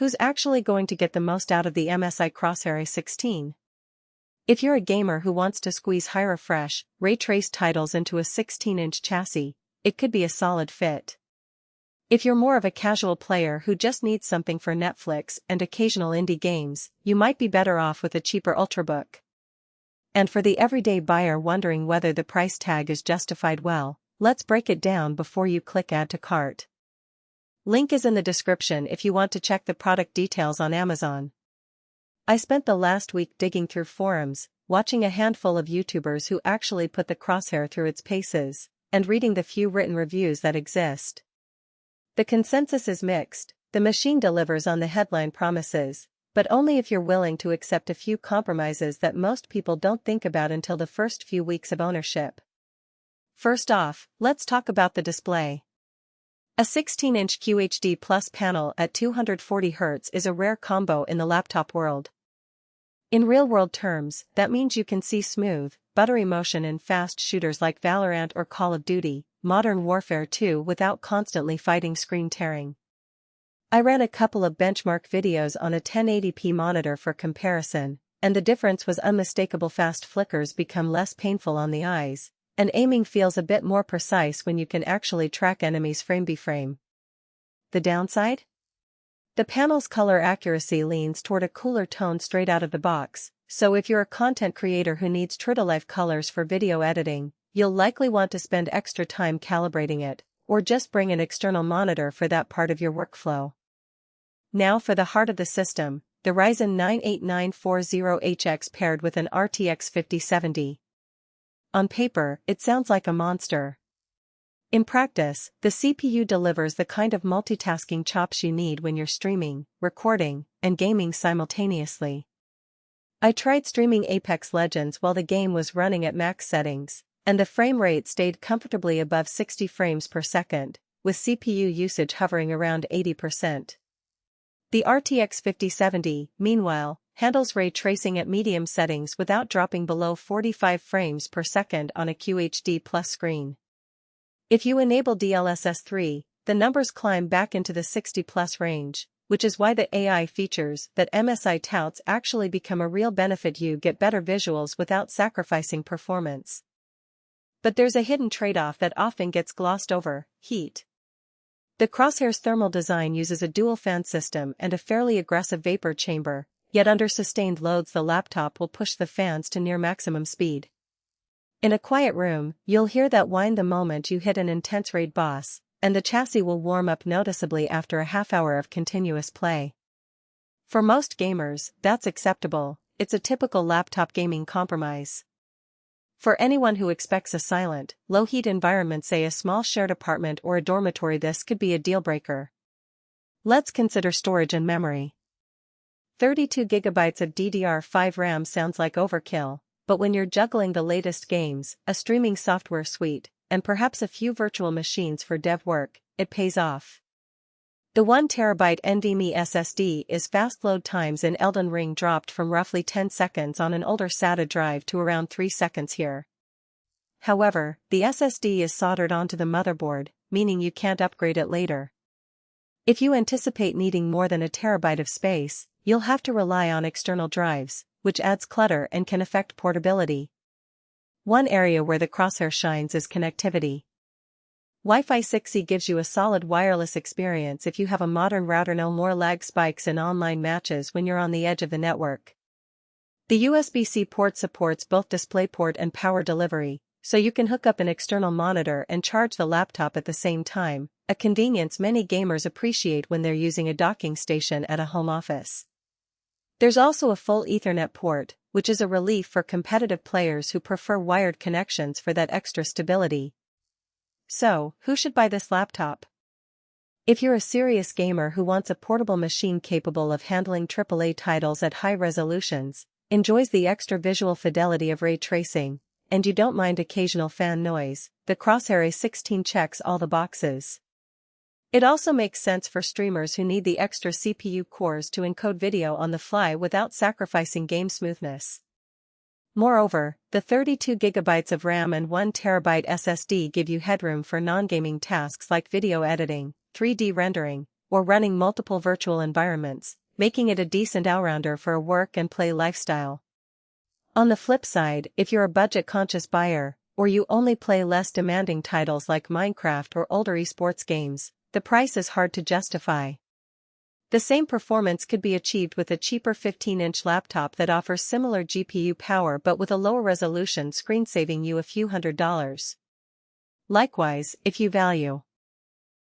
who's actually going to get the most out of the msi Crosshair A16? If you're a gamer who wants to squeeze high refresh, ray-traced titles into a 16-inch chassis, it could be a solid fit. If you're more of a casual player who just needs something for Netflix and occasional indie games, you might be better off with a cheaper Ultrabook. And for the everyday buyer wondering whether the price tag is justified, well, let's break it down before you click Add to Cart. Link is in the description if you want to check the product details on Amazon. I spent the last week digging through forums, watching a handful of YouTubers who actually put the Crosshair through its paces, and reading the few written reviews that exist. The consensus is mixed. The machine delivers on the headline promises, but only if you're willing to accept a few compromises that most people don't think about until the first few weeks of ownership. First off, let's talk about the display. A 16-inch QHD Plus panel at 240 Hz is a rare combo in the laptop world. In real-world terms, that means you can see smooth, buttery motion in fast shooters like Valorant or Call of Duty, Modern Warfare 2 without constantly fighting screen tearing. I ran a couple of benchmark videos on a 1080p monitor for comparison, and the difference was unmistakable. Fast flickers become less painful on the eyes, and aiming feels a bit more precise when you can actually track enemies frame by frame. The downside? The panel's color accuracy leans toward a cooler tone straight out of the box, so if you're a content creator who needs true to life colors for video editing, you'll likely want to spend extra time calibrating it, or just bring an external monitor for that part of your workflow. Now for the heart of the system, the Ryzen 9 8940HX paired with an RTX 5070. On paper, it sounds like a monster. In practice, the CPU delivers the kind of multitasking chops you need when you're streaming, recording, and gaming simultaneously. I tried streaming Apex Legends while the game was running at max settings, and the frame rate stayed comfortably above 60 frames per second, with CPU usage hovering around 80%. The RTX 5070, meanwhile, handles ray tracing at medium settings without dropping below 45 frames per second on a QHD Plus screen. If you enable DLSS 3, the numbers climb back into the 60+ range, which is why the AI features that MSI touts actually become a real benefit. You get better visuals without sacrificing performance. But there's a hidden trade-off that often gets glossed over: heat. The Crosshair's thermal design uses a dual-fan system and a fairly aggressive vapor chamber, yet under sustained loads the laptop will push the fans to near maximum speed. In a quiet room, you'll hear that whine the moment you hit an intense raid boss, and the chassis will warm up noticeably after a half hour of continuous play. For most gamers, that's acceptable. It's a typical laptop gaming compromise. For anyone who expects a silent, low-heat environment, say a small shared apartment or a dormitory, this could be a deal-breaker. Let's consider storage and memory. 32 GB of DDR5 RAM sounds like overkill, but when you're juggling the latest games, a streaming software suite, and perhaps a few virtual machines for dev work, it pays off. The 1TB NVMe SSD is fast. Load times in Elden Ring dropped from roughly 10 seconds on an older SATA drive to around 3 seconds here. However, the SSD is soldered onto the motherboard, meaning you can't upgrade it later. If you anticipate needing more than a terabyte of space, you'll have to rely on external drives, which adds clutter and can affect portability. One area where the Crosshair shines is connectivity. Wi-Fi 6E gives you a solid wireless experience if you have a modern router. No more lag spikes in online matches when you're on the edge of the network. The USB-C port supports both DisplayPort and power delivery, so you can hook up an external monitor and charge the laptop at the same time, a convenience many gamers appreciate when they're using a docking station at a home office. There's also a full Ethernet port, which is a relief for competitive players who prefer wired connections for that extra stability. So, who should buy this laptop? If you're a serious gamer who wants a portable machine capable of handling AAA titles at high resolutions, enjoys the extra visual fidelity of ray tracing, and you don't mind occasional fan noise, the Crosshair A16 checks all the boxes. It also makes sense for streamers who need the extra CPU cores to encode video on the fly without sacrificing game smoothness. Moreover, the 32 GB of RAM and 1 TB SSD give you headroom for non-gaming tasks like video editing, 3D rendering, or running multiple virtual environments, making it a decent all-rounder for a work and play lifestyle. On the flip side, if you're a budget-conscious buyer, or you only play less demanding titles like Minecraft or older esports games, the price is hard to justify. The same performance could be achieved with a cheaper 15-inch laptop that offers similar GPU power but with a lower resolution screen, saving you a few $100s. Likewise, if you value